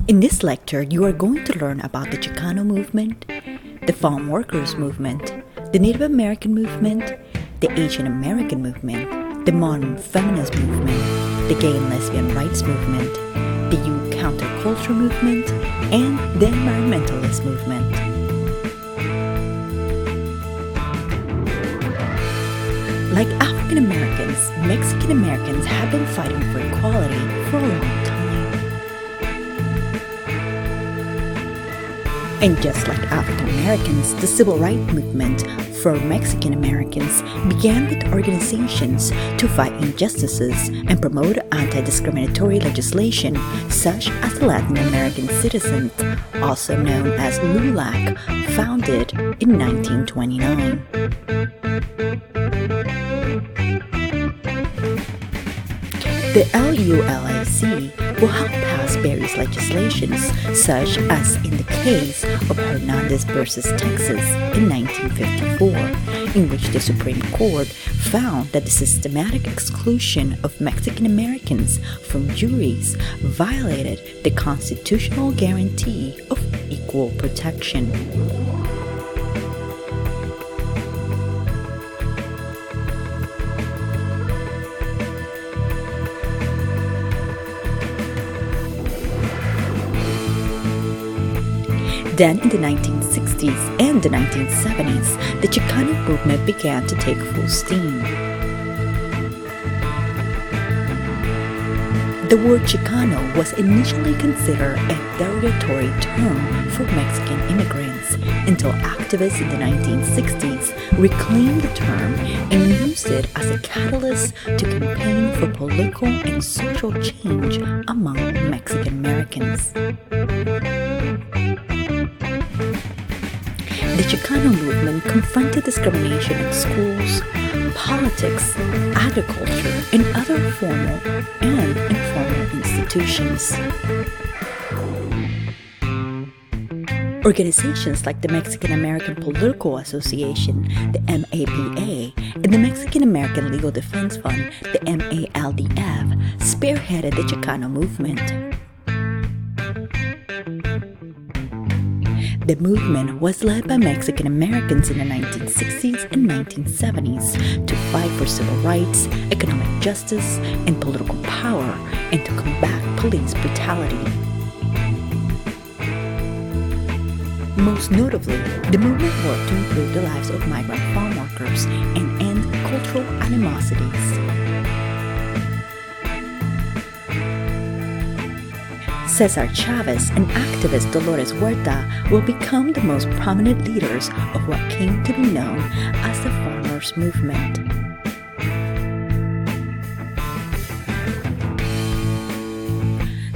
In this lecture, you are going to learn about the Chicano movement, the farm workers movement, the Native American movement, the Asian American movement, the modern feminist movement, the gay and lesbian rights movement, the youth counterculture movement, and the environmentalist movement. Like African Americans, Mexican Americans have been fighting for equality for a long time. And just like African Americans, the civil rights movement for Mexican Americans began with organizations to fight injustices and promote anti-discriminatory legislation, such as the Latin American Citizens, also known as LULAC, founded in 1929. The LULAC will help pass various legislations, such as in the case of Hernandez versus Texas in 1954, in which the Supreme Court found that the systematic exclusion of Mexican Americans from juries violated the constitutional guarantee of equal protection. Then in the 1960s and the 1970s, the Chicano movement began to take full steam. The word Chicano was initially considered a derogatory term for Mexican immigrants until activists in the 1960s reclaimed the term and used it as a catalyst to campaign for political and social change among Mexican Americans. The Chicano movement confronted discrimination in schools, politics, agriculture, and other formal and informal institutions. Organizations like the Mexican American Political Association, the MAPA, and the Mexican American Legal Defense Fund, the MALDF, spearheaded the Chicano movement. The movement was led by Mexican Americans in the 1960s and 1970s to fight for civil rights, economic justice, and political power, and to combat police brutality. Most notably, the movement worked to improve the lives of migrant farm workers and end cultural animosities. Cesar Chavez and activist Dolores Huerta will become the most prominent leaders of what came to be known as the Farmers' Movement.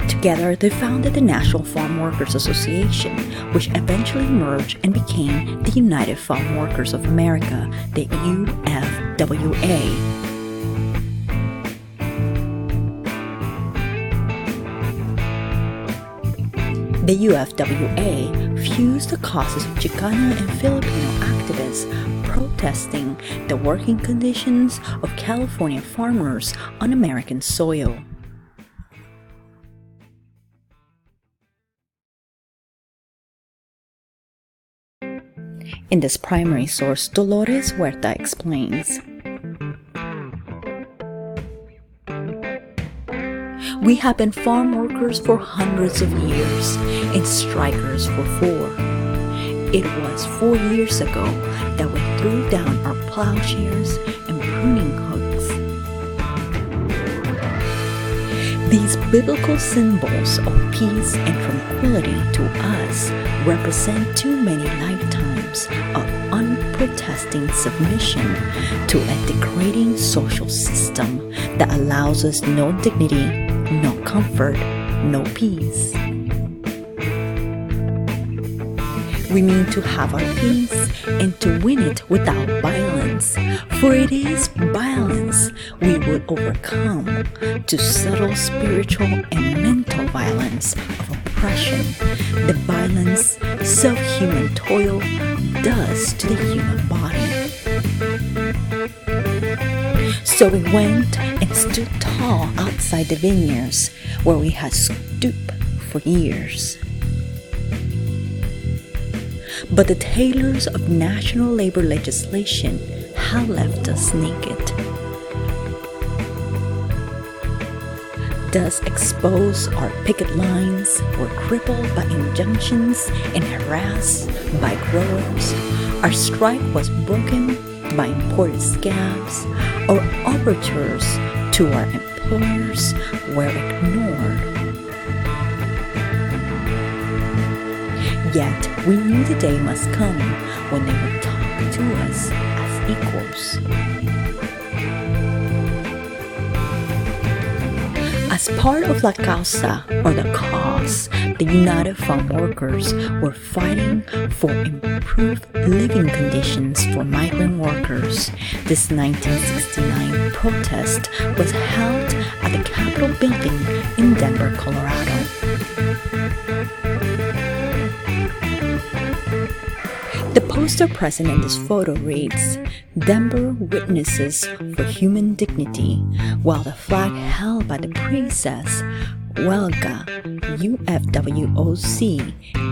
Together, they founded the National Farm Workers Association, which eventually merged and became the United Farm Workers of America, the UFWA. The UFWA fused the causes of Chicano and Filipino activists protesting the working conditions of California farmers on American soil. In this primary source, Dolores Huerta explains, "We have been farm workers for hundreds of years and strikers for 4. It was 4 years ago that we threw down our plowshares and pruning hooks." These biblical symbols of peace and tranquility to us represent too many lifetimes of unprotesting submission to a degrading social system that allows us no dignity, no comfort, no peace. We mean to have our peace and to win it without violence, for it is violence we would overcome to subtle spiritual and mental violence of oppression, the violence self-human toil does to the human body. So we went and stood tall outside the vineyards where we had stooped for years. But the tailors of national labor legislation have left us naked. Thus exposed, our picket lines were crippled by injunctions and harassed by growers. Our strike was broken by imported scabs. Our overtures to our employers were ignored. Yet we knew the day must come when they would talk to us as equals. As part of La Causa, or the cause, the United Farm Workers were fighting for improved living conditions for migrant workers. This 1969 protest was held at the Capitol building in Denver, Colorado. The poster present in this photo reads, "Denver Witnesses for Human Dignity," while the flag held by the priest says, "Huelga, UFWOC,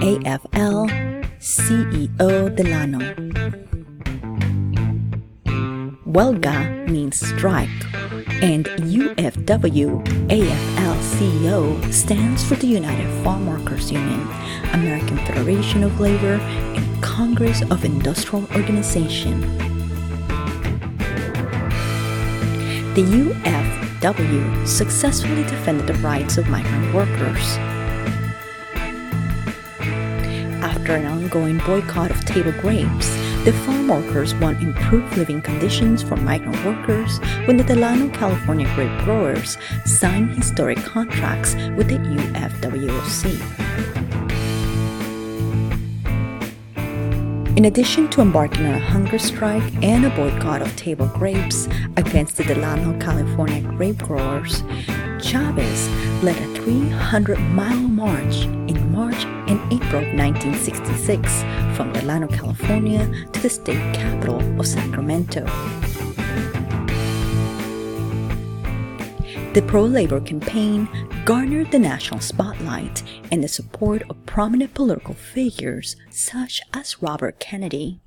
AFL, CEO Delano." Huelga means strike, and UFW AFL CEO stands for the United Farm Workers Union, American Federation of Labor, and Congress of Industrial Organization. The UFW successfully defended the rights of migrant workers. After an ongoing boycott of table grapes, the farm workers want improved living conditions for migrant workers when the Delano, California grape growers signed historic contracts with the UFWOC. In addition to embarking on a hunger strike and a boycott of table grapes against the Delano, California grape growers, Chavez led a 300-mile march in March and April of 1966 from Delano, California to the state capital of Sacramento. The pro-labor campaign garnered the national spotlight and the support of prominent political figures such as Robert Kennedy.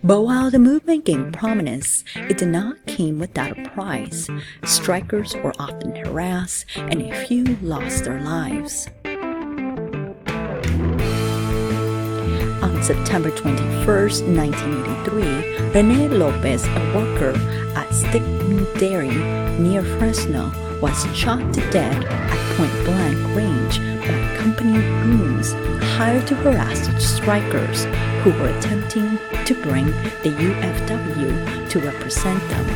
But while the movement gained prominence, it did not come without a price. Strikers were often harassed and a few lost their lives. On September 21, 1983, Rene Lopez, a worker at Stickman Dairy near Fresno, was shot to death at point-blank range by company goons hired to harass the strikers who were attempting to bring the UFW to represent them.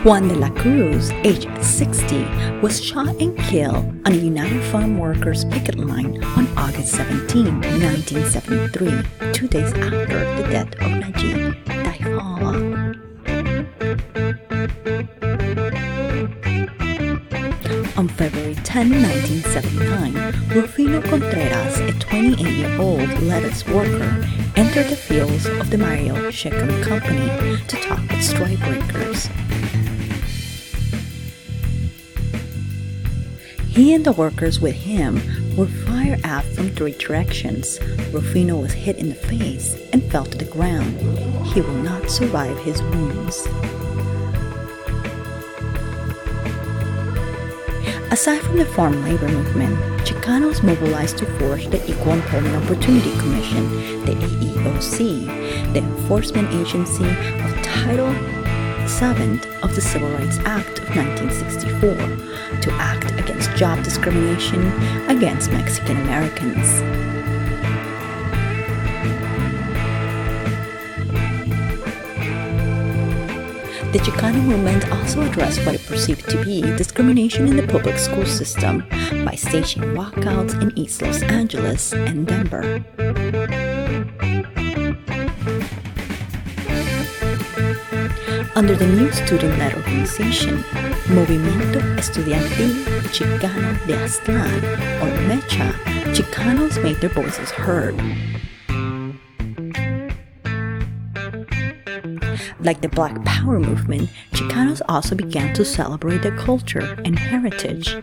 Juan de la Cruz, aged 60, was shot and killed on a United Farm Workers picket line on August 17, 1973, 2 days after the death of Najib Daihala. On February 10, 1979, Rufino Contreras, a 28-year-old lettuce worker, entered the fields of the Mario Shechem Company to talk with strikebreakers. He and the workers with him were fired at from 3 directions. Rufino was hit in the face and fell to the ground. He will not survive his wounds. Aside from the farm labor movement, Chicanos mobilized to forge the Equal Employment Opportunity Commission, the EEOC, the enforcement agency of Title VII of the Civil Rights Act of 1964, to act against job discrimination against Mexican Americans. The Chicano movement also addressed what it perceived to be discrimination in the public school system by staging walkouts in East Los Angeles and Denver. Under the new student-led organization, Movimiento Estudiantil Chicano de Aztlán, or MECHA, Chicanos made their voices heard. Like the Black Power movement, Chicanos also began to celebrate their culture and heritage.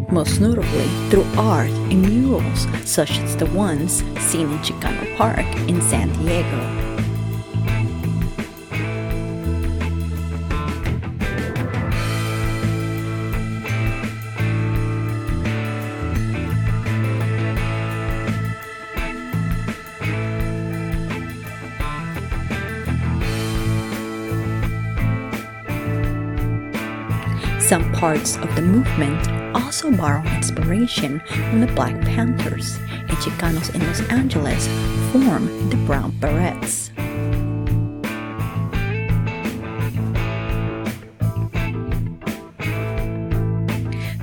Most notably through art and murals such as the ones seen in Chicano Park in San Diego. Some parts of the movement also borrow inspiration from the Black Panthers, and Chicanos in Los Angeles form the Brown Berets.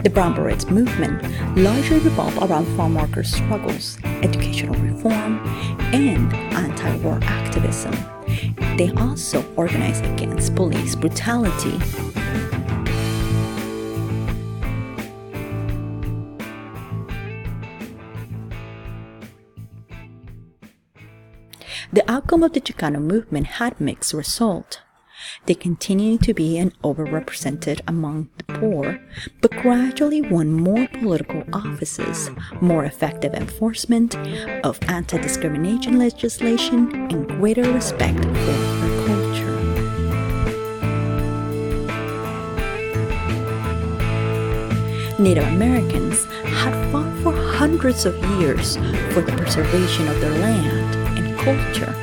The Brown Berets movement largely revolved around farm workers' struggles, educational reform, and anti-war activism. They also organized against police brutality. The outcome of the Chicano movement had mixed result. They continued to be overrepresented among the poor, but gradually won more political offices, more effective enforcement of anti-discrimination legislation, and greater respect for their culture. Native Americans had fought for hundreds of years for the preservation of their land and culture.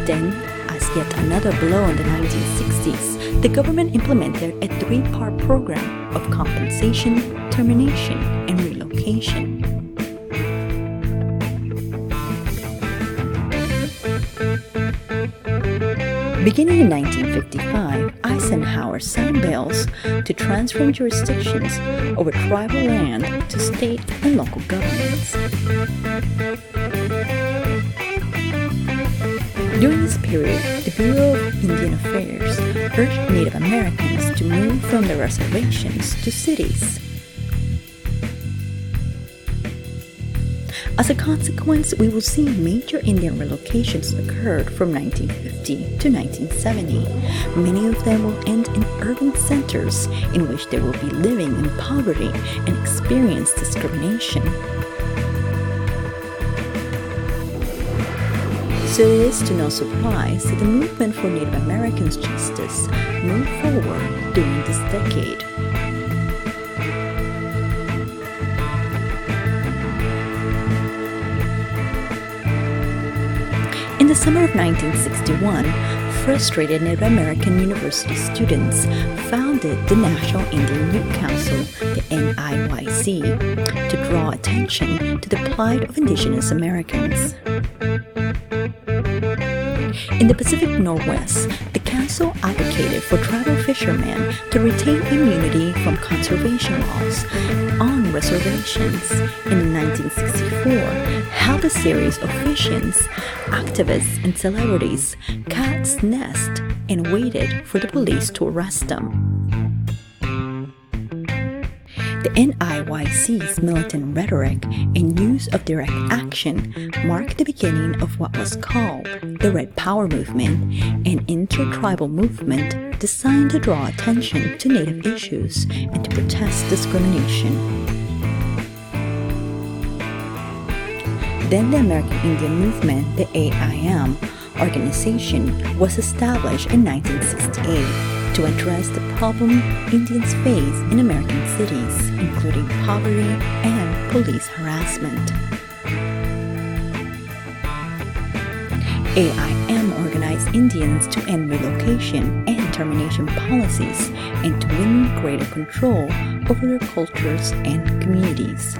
Then, as yet another blow in the 1960s, the government implemented a three-part program of compensation, termination, and relocation. Beginning in 1955, Eisenhower signed bills to transfer jurisdictions over tribal land to state and local governments. During this period, the Bureau of Indian Affairs urged Native Americans to move from their reservations to cities. As a consequence, we will see major Indian relocations occurred from 1950 to 1970. Many of them will end in urban centers in which they will be living in poverty and experience discrimination. So it is to no surprise that the movement for Native Americans' justice moved forward during this decade. In the summer of 1961, frustrated Native American university students founded the National Indian Youth Council, the NIYC, to draw attention to the plight of indigenous Americans. In the Pacific Northwest, the council advocated for tribal fishermen to retain immunity from conservation laws on reservations. In 1964, held a series of visions, activists and celebrities cat's nest and waited for the police to arrest them. The NIYC's militant rhetoric and use of direct action marked the beginning of what was called the Red Power Movement, an intertribal movement designed to draw attention to Native issues and to protest discrimination. Then the American Indian Movement, the AIM organization, was established in 1968 to address the problem Indians face in American cities, including poverty and police harassment. AIM organized Indians to end relocation and termination policies and to win greater control over their cultures and communities.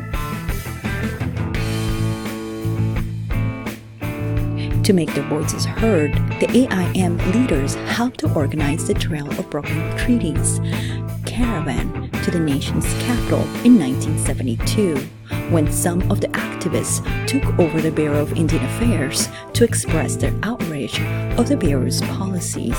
To make their voices heard, the AIM leaders helped to organize the Trail of Broken Treaties caravan to the nation's capital in 1972, when some of the activists took over the Bureau of Indian Affairs to express their outrage of the Bureau's policies.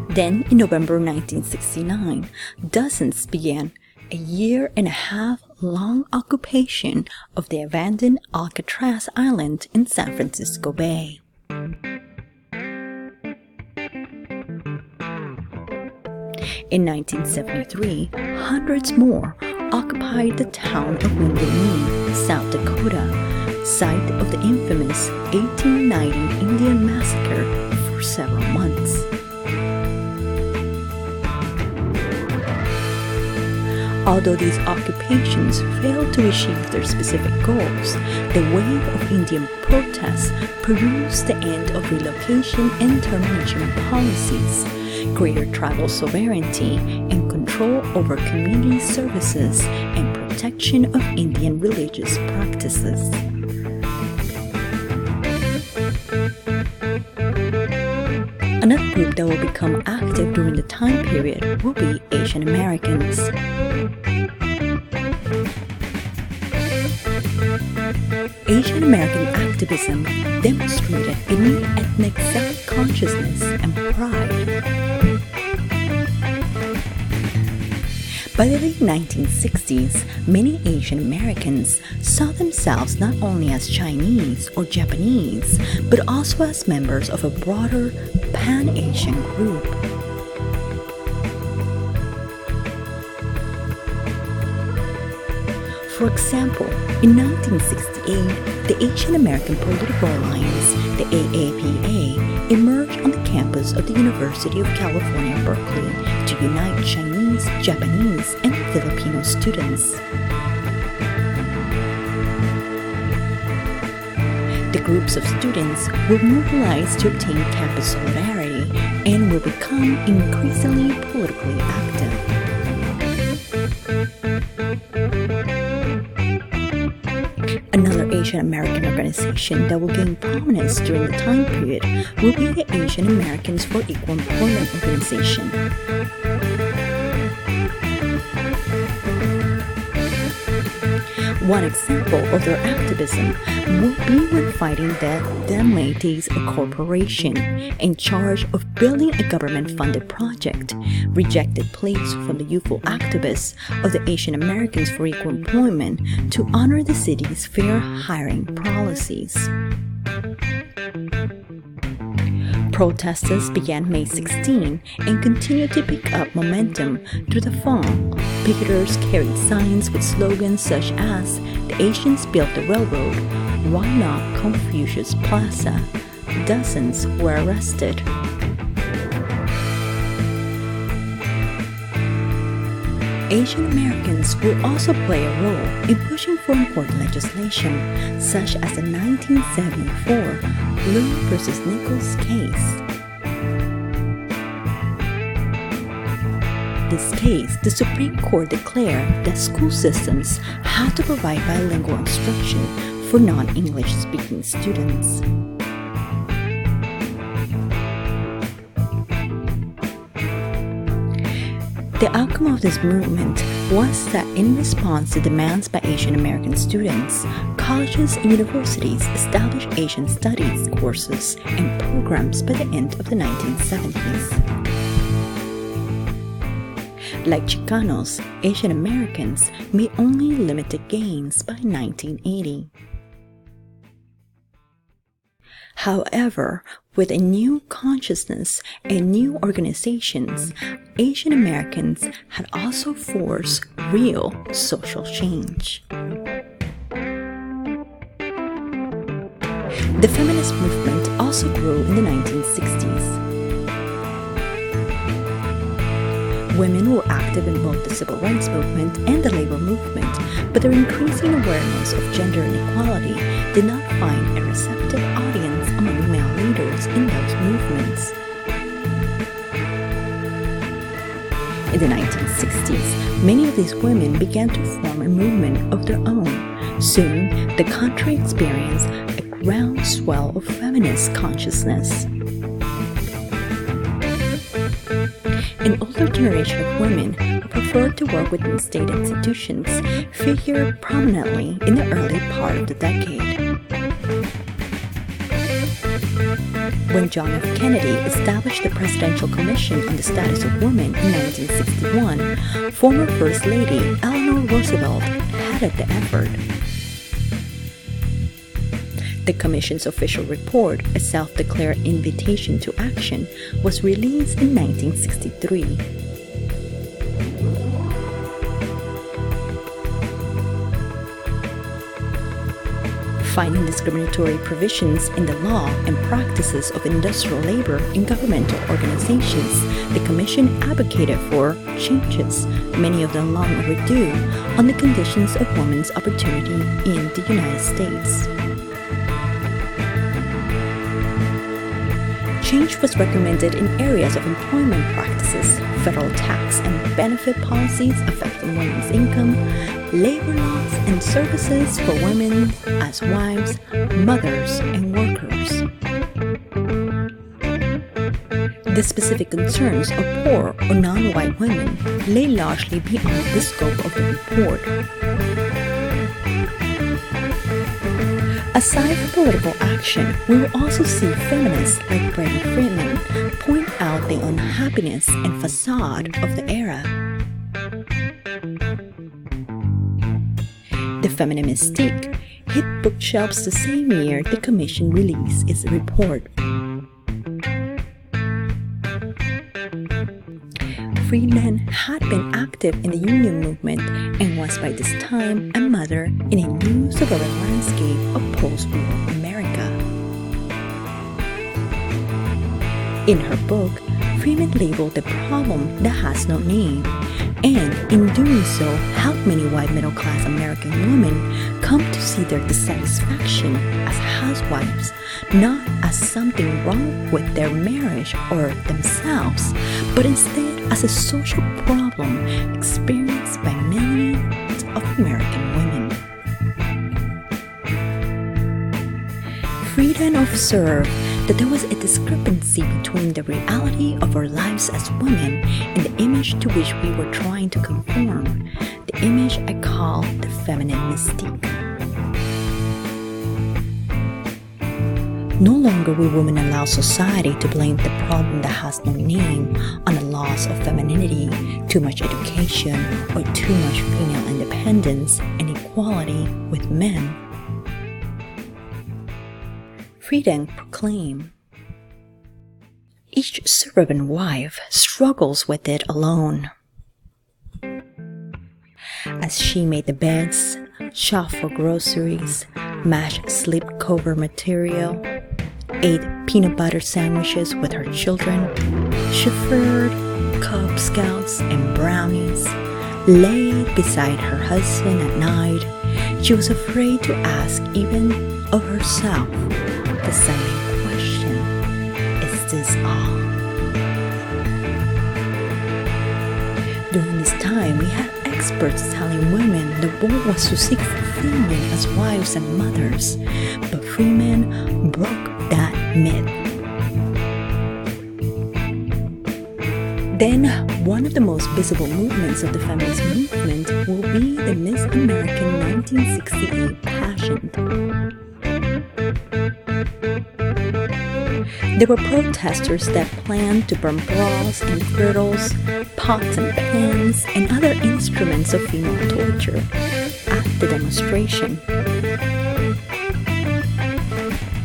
Then, in November 1969, dozens began a year-and-a-half-long occupation of the abandoned Alcatraz Island in San Francisco Bay. In 1973, hundreds more occupied the town of Wounded Knee, South Dakota, site of the infamous 1890 Indian Massacre, for several months. Although these occupations failed to achieve their specific goals, the wave of Indian protests produced the end of relocation and termination policies, greater tribal sovereignty, and control over community services and protection of Indian religious practices. Another group that will become active during the time period will be Asian Americans. Asian American activism demonstrated a new ethnic self-consciousness and pride. By the late 1960s, many Asian Americans saw themselves not only as Chinese or Japanese, but also as members of a broader Pan-Asian group. For example, in 1968, the Asian American Political Alliance, the AAPA, emerged on the campus of the University of California, Berkeley, to unite Chinese, Japanese, and Filipino students. The groups of students will mobilize to obtain campus solidarity and will become increasingly politically active. Another Asian American organization that will gain prominence during the time period will be the Asian Americans for Equal Employment Organization. One example of their activism will be when fighting the then Métis Corporation in charge of building a government-funded project, rejected pleas from the youthful activists of the Asian Americans for Equal Employment to honor the city's fair hiring policies. Protesters began May 16 and continued to pick up momentum through the fall. Picketers carried signs with slogans such as, "The Asians built the railroad," "Why not Confucius Plaza?" Dozens were arrested. Asian Americans will also play a role in pushing for important legislation, such as the 1974 Blue v. Nichols case. This case, the Supreme Court declared that school systems had to provide bilingual instruction for non-English speaking students. The outcome of this movement was that in response to demands by Asian American students, colleges and universities established Asian studies courses and programs by the end of the 1970s. Like Chicanos, Asian Americans made only limited gains by 1980. However, with a new consciousness and new organizations, Asian Americans had also forced real social change. The feminist movement also grew in the 1960s. Women were active in both the civil rights movement and the labor movement, but their increasing awareness of gender inequality did not find a receptive audience among male leaders in those movements. In the 1960s, many of these women began to form a movement of their own. Soon, the country experienced a groundswell of feminist consciousness. An older generation of women who preferred to work within state institutions figured prominently in the early part of the decade. When John F. Kennedy established the Presidential Commission on the Status of Women in 1961, former First Lady Eleanor Roosevelt headed the effort. The Commission's official report, a self-declared invitation to action, was released in 1963. Finding discriminatory provisions in the law and practices of industrial labor in governmental organizations, the Commission advocated for changes, many of them long overdue, on the conditions of women's opportunity in the United States. Change was recommended in areas of employment practices, federal tax and benefit policies affecting women's income, labor laws and services for women as wives, mothers, and workers. The specific concerns of poor or non-white women lay largely beyond the scope of the report. Aside from political action, we will also see feminists like Betty Friedan point out the unhappiness and facade of the era. The Feminine Mystique hit bookshelves the same year the Commission released its report. Friedan had been active in the union movement and was by this time a mother in a new suburban landscape of post-war America. In her book, Friedan labeled the problem that has no name, and in doing so helped many white middle-class American women come to see their dissatisfaction as housewives not as something wrong with their marriage or themselves, but instead as a social problem experienced by millions of American women. Friedan observed that there was a discrepancy between the reality of our lives as women and the image to which we were trying to conform, the image I call the feminine mystique. No longer will women allow society to blame the problem that has no name on a loss of femininity, too much education, or too much female independence and equality with men. Friedan proclaimed, "Each suburban wife struggles with it alone." As she made the beds, shopped for groceries, mashed slipcover material, ate peanut butter sandwiches with her children, chauffeured Cub Scouts and brownies, laid beside her husband at night, she was afraid to ask even of herself the silent question, "Is this all?" During this time, we had experts telling women the goal was to seek fulfillment as wives and mothers, but Friedan broke that myth. Then, one of the most visible movements of the feminist movement will be the Miss American 1968 pageant. There were protesters that planned to burn bras and girdles, pots and pans, and other instruments of female torture at the demonstration.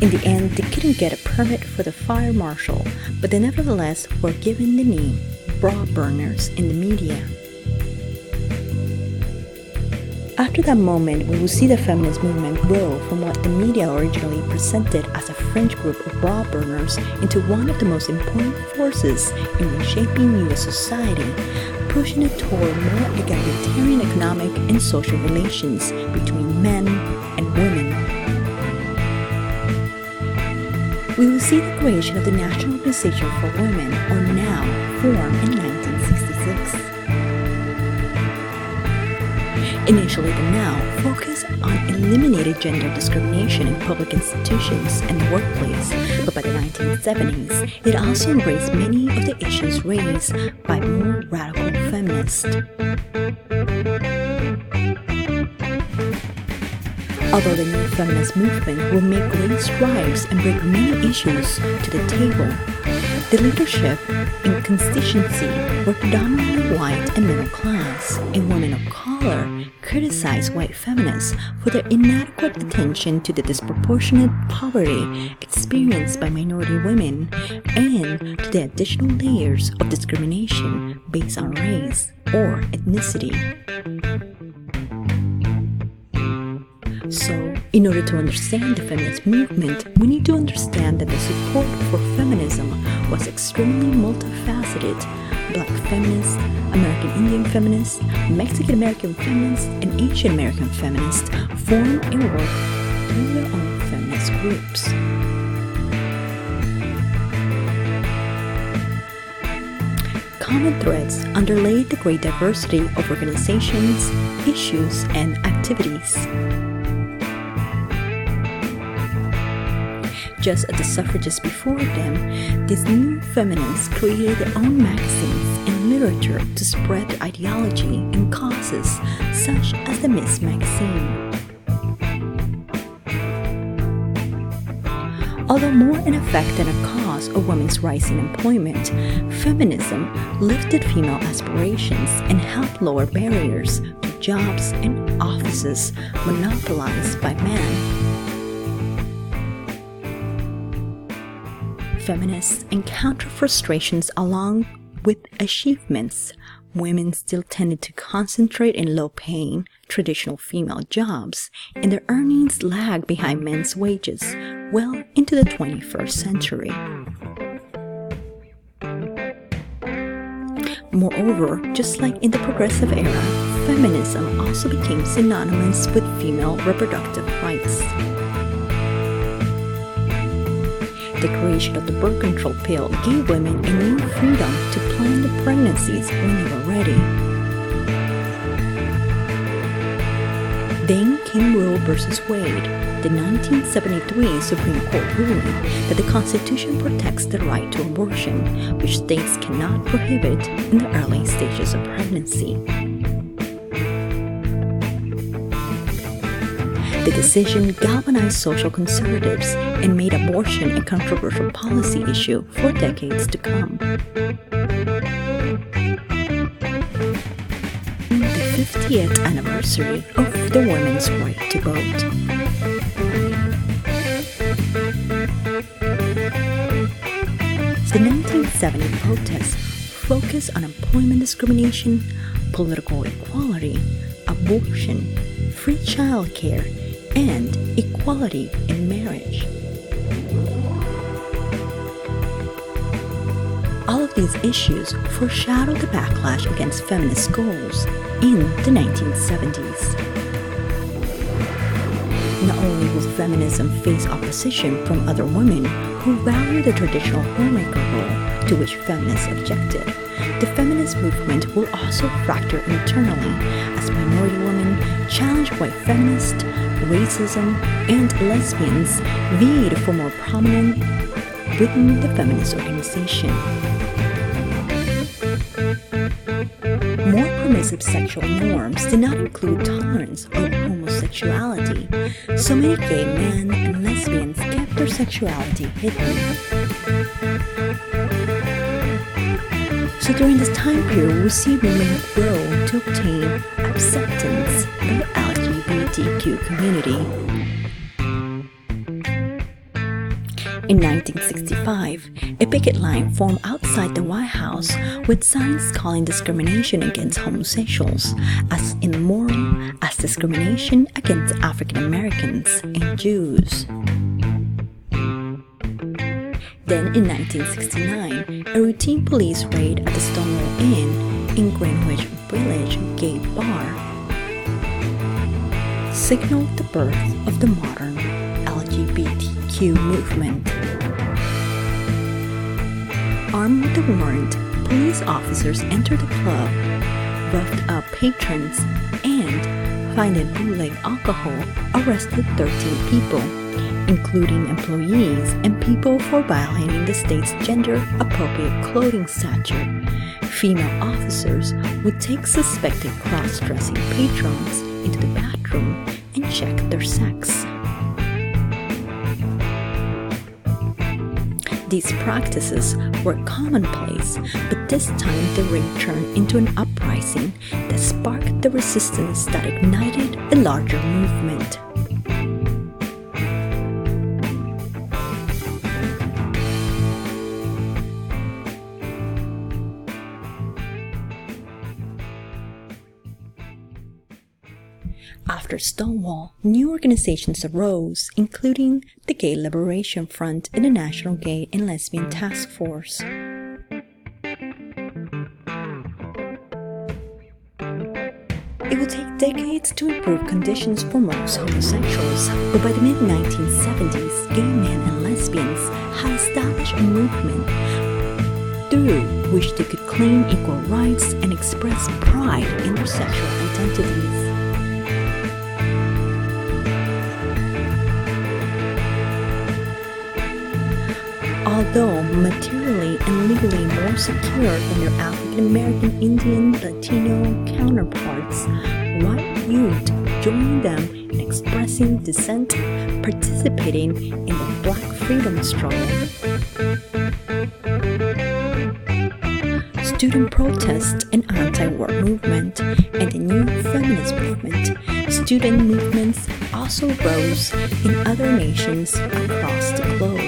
In the end, they couldn't get a permit for the fire marshal, but they nevertheless were given the name bra burners in the media. After that moment, we will see the feminist movement grow from what the media originally presented as a fringe group of bra burners into one of the most important forces in reshaping U.S. society, pushing it toward more egalitarian economic and social relations between men and women. We will see the creation of the National Organization for Women, or NOW, formed in 1966. Initially, the NOW focused on eliminating gender discrimination in public institutions and the workplace, but by the 1970s, it also embraced many of the issues raised by more radical feminists. Although the new feminist movement will make great strides and bring many issues to the table, the leadership and constituency were predominantly white and middle class, and women of color criticized white feminists for their inadequate attention to the disproportionate poverty experienced by minority women and to the additional layers of discrimination based on race or ethnicity. So, in order to understand the feminist movement, we need to understand that the support for feminism was extremely multifaceted. Black feminists, American Indian feminists, Mexican American feminists, and Asian American feminists formed and worked through their own feminist groups. Common threads underlay the great diversity of organizations, issues, and activities. Just as the suffragists before them, these new feminists created their own magazines and literature to spread their ideology and causes, such as the Miss magazine. Although more an effect than a cause of women's rising employment, feminism lifted female aspirations and helped lower barriers to jobs and offices monopolized by men. Feminists encounter frustrations along with achievements. Women still tended to concentrate in low-paying, traditional female jobs, and their earnings lagged behind men's wages well into the 21st century. Moreover, just like in the progressive era, feminism also became synonymous with female reproductive rights. The creation of the birth control pill gave women a new freedom to plan their pregnancies when they were ready. Then came Roe v. Wade, the 1973 Supreme Court ruling that the Constitution protects the right to abortion, which states cannot prohibit in the early stages of pregnancy. The decision galvanized social conservatives and made abortion a controversial policy issue for decades to come. The 50th anniversary of the women's right to vote. The 1970 protests focused on employment discrimination, political equality, abortion, free child care, and equality in marriage. All of these issues foreshadowed the backlash against feminist goals in the 1970s. Not only will feminism face opposition from other women who value the traditional homemaker role to which feminists objected, the feminist movement will also fracture internally as minority women challenge white feminists, racism, and lesbians vied for more prominence within the feminist organization. More permissive sexual norms did not include tolerance of homosexuality, so many gay men and lesbians kept their sexuality hidden. So during this time period, we see women grow to obtain acceptance by the LGBTQ community. In 1965, a picket line formed outside the White House with signs calling discrimination against homosexuals as immoral as discrimination against African Americans and Jews. Then in 1969, a routine police raid at the Stonewall Inn in Greenwich Village gay bar signaled the birth of the modern LGBTQ movement. Armed with a warrant, police officers entered the club, roughed up patrons, and finding bootleg alcohol, arrested 13 people, including employees and people for violating the state's gender-appropriate clothing statute. Female officers would take suspected cross-dressing patrons into the bathroom and check their sex. These practices were commonplace, but this time the ring turned into an uprising that sparked the resistance that ignited a larger movement. After Stonewall, new organizations arose, including the Gay Liberation Front and the National Gay and Lesbian Task Force. It would take decades to improve conditions for most homosexuals, but by the mid-1970s, gay men and lesbians had established a movement through which they could claim equal rights and express pride in their sexual identities. Although materially and legally more secure than their African American, Indian, Latino counterparts, white youth joined them in expressing dissent, participating in the Black freedom struggle. Student protest and anti-war movement and the new feminist movement. Student movements also rose in other nations across the globe.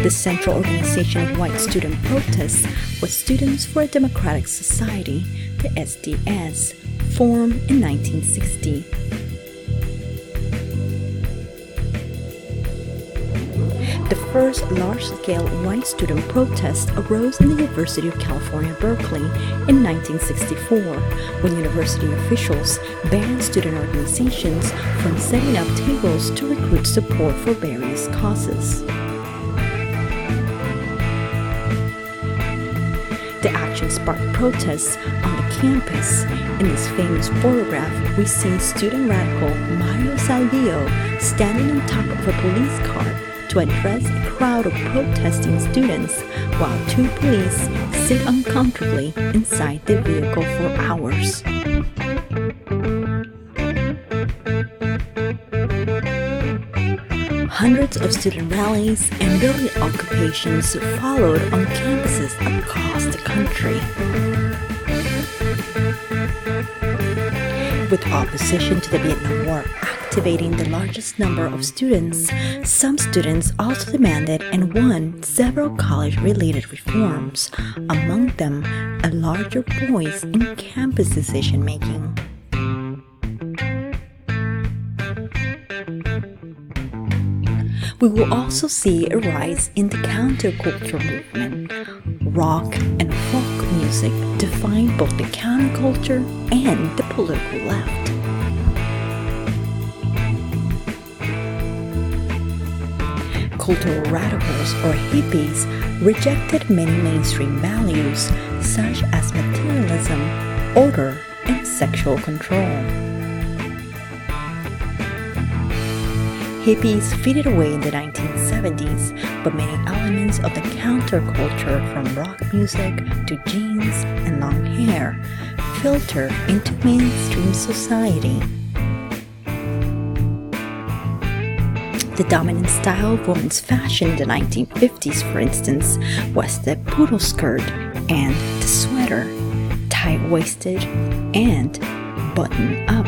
The central organization of white student protests was Students for a Democratic Society, the SDS, formed in 1960. The first large-scale white student protest arose in the University of California, Berkeley in 1964, when university officials banned student organizations from setting up tables to recruit support for various causes. The action sparked protests on the campus. In this famous photograph, we see student radical Mario Salvio standing on top of a police car to address a crowd of protesting students, while two police sit uncomfortably inside the vehicle for hours. Hundreds of student rallies and building occupations followed on campuses across the country. With opposition to the Vietnam War activating the largest number of students, some students also demanded and won several college-related reforms, among them a larger voice in campus decision-making. We will also see a rise in the counterculture movement. Rock and folk music define both the counterculture and the political left. Cultural radicals or hippies rejected many mainstream values such as materialism, order, and sexual control. Hippies faded away in the 1970s, but many elements of the counterculture, from rock music to jeans and long hair, filtered into mainstream society. The dominant style of women's fashion in the 1950s, for instance, was the poodle skirt and the sweater, tight-waisted and button-up.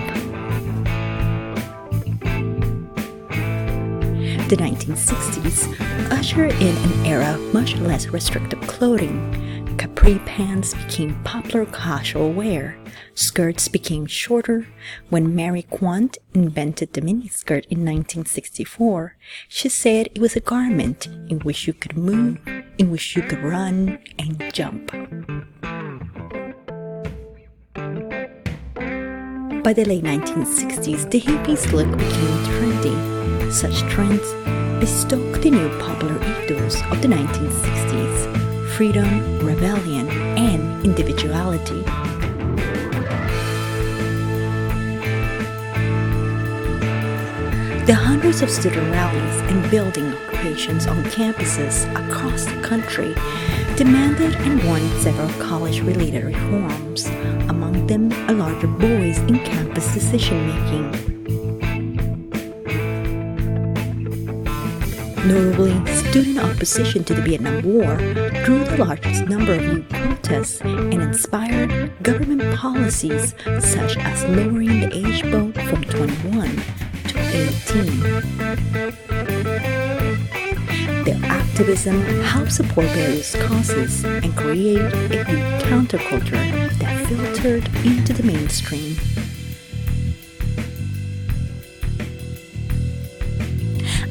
The 1960s ushered in an era of much less restrictive clothing. Capri pants became popular casual wear. Skirts became shorter. When Mary Quant invented the miniskirt in 1964, she said it was a garment in which you could move, in which you could run and jump. By the late 1960s, the hippies' look became trendy. Such trends bestoked the new popular ethos of the 1960s: freedom, rebellion, and individuality. The hundreds of student rallies and building occupations on campuses across the country demanded and won several college-related reforms, among them a larger voice in campus decision-making. Notably, student opposition to the Vietnam War drew the largest number of youth protests and inspired government policies such as lowering the age vote from 21 to 18. Their activism helped support various causes and create a youth counterculture that filtered into the mainstream.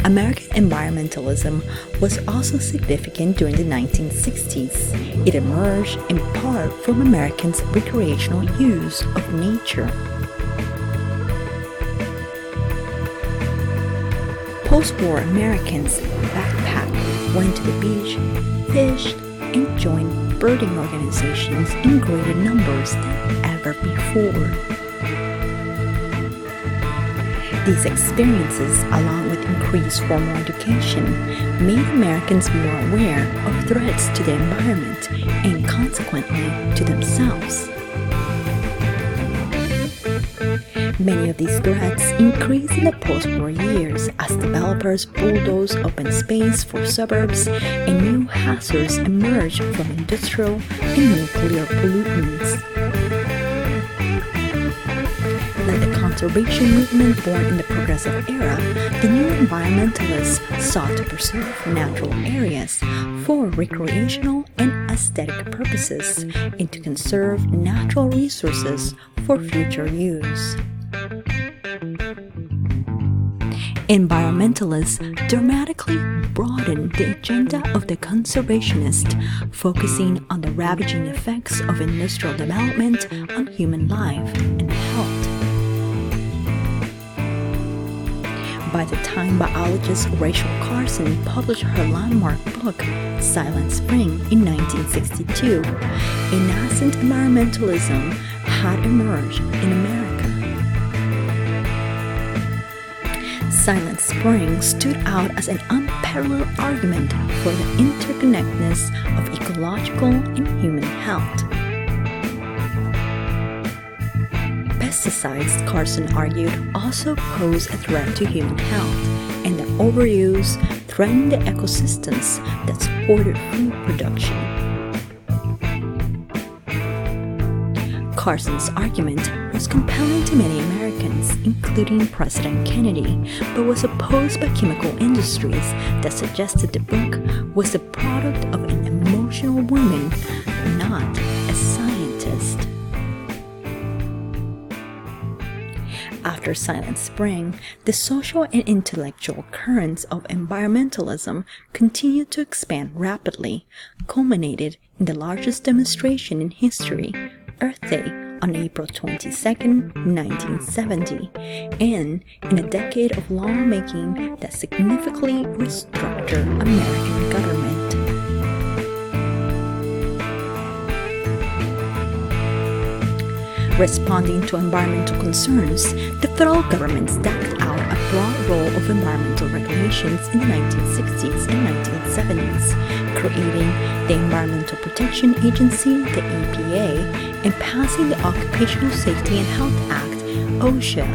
American environmentalism was also significant during the 1960s. It emerged in part from Americans' recreational use of nature. Post-war Americans backpacked, went to the beach, fished, and joined birding organizations in greater numbers than ever before. These experiences, along with increased formal education, made Americans more aware of threats to the environment and consequently to themselves. Many of these threats increased in the post-war years as developers bulldozed open space for suburbs and new hazards emerged from industrial and nuclear pollutants. Like the conservation movement born in the Progressive era, the new environmentalists sought to preserve natural areas for recreational and aesthetic purposes and to conserve natural resources for future use. Environmentalists dramatically broadened the agenda of the conservationists, focusing on the ravaging effects of industrial development on human life and health. By the time biologist Rachel Carson published her landmark book, Silent Spring, in 1962, a nascent environmentalism had emerged in America. Silent Spring stood out as an unparalleled argument for the interconnectedness of ecological and human health. Pesticides, Carson argued, also pose a threat to human health, and that overuse threatened the ecosystems that supported food production. Carson's argument was compelling to many Americans, including President Kennedy, but was opposed by chemical industries that suggested the book was the product of an emotional woman, not a scientist. After Silent Spring, the social and intellectual currents of environmentalism continued to expand rapidly, culminated in the largest demonstration in history, Earth Day, on April 22, 1970, and in a decade of lawmaking that significantly restructured American government. Responding to environmental concerns, the federal government stacked out a broad roll of environmental regulations in the 1960s and 1970s, creating the Environmental Protection Agency, the EPA, and passing the Occupational Safety and Health Act, OSHA,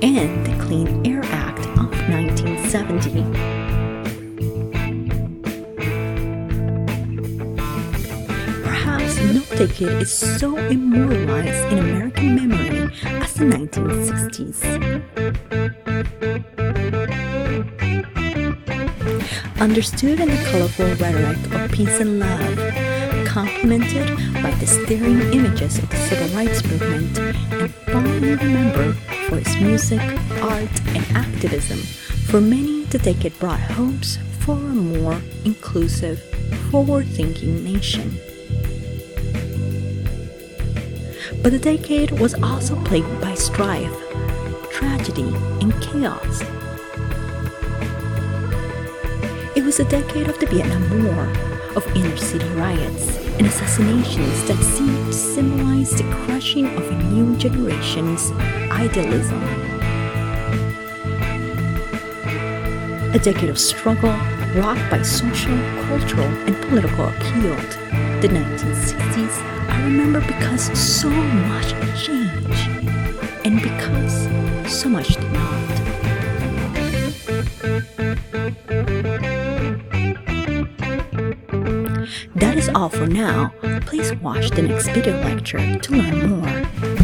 and the Clean Air Act of 1970. No decade is so immortalized in American memory as the 1960s. Understood in the colorful rhetoric of peace and love, complemented by the stirring images of the civil rights movement, and fondly remembered for its music, art, and activism, for many the decade brought hopes for a more inclusive, forward-thinking nation. But the decade was also plagued by strife, tragedy, and chaos. It was a decade of the Vietnam War, of inner-city riots, and assassinations that seem to symbolize the crushing of a new generation's idealism. A decade of struggle rocked by social, cultural, and political upheaval. The 1960s I remember because so much changed, and because so much did not. That is all for now. Please watch the next video lecture to learn more.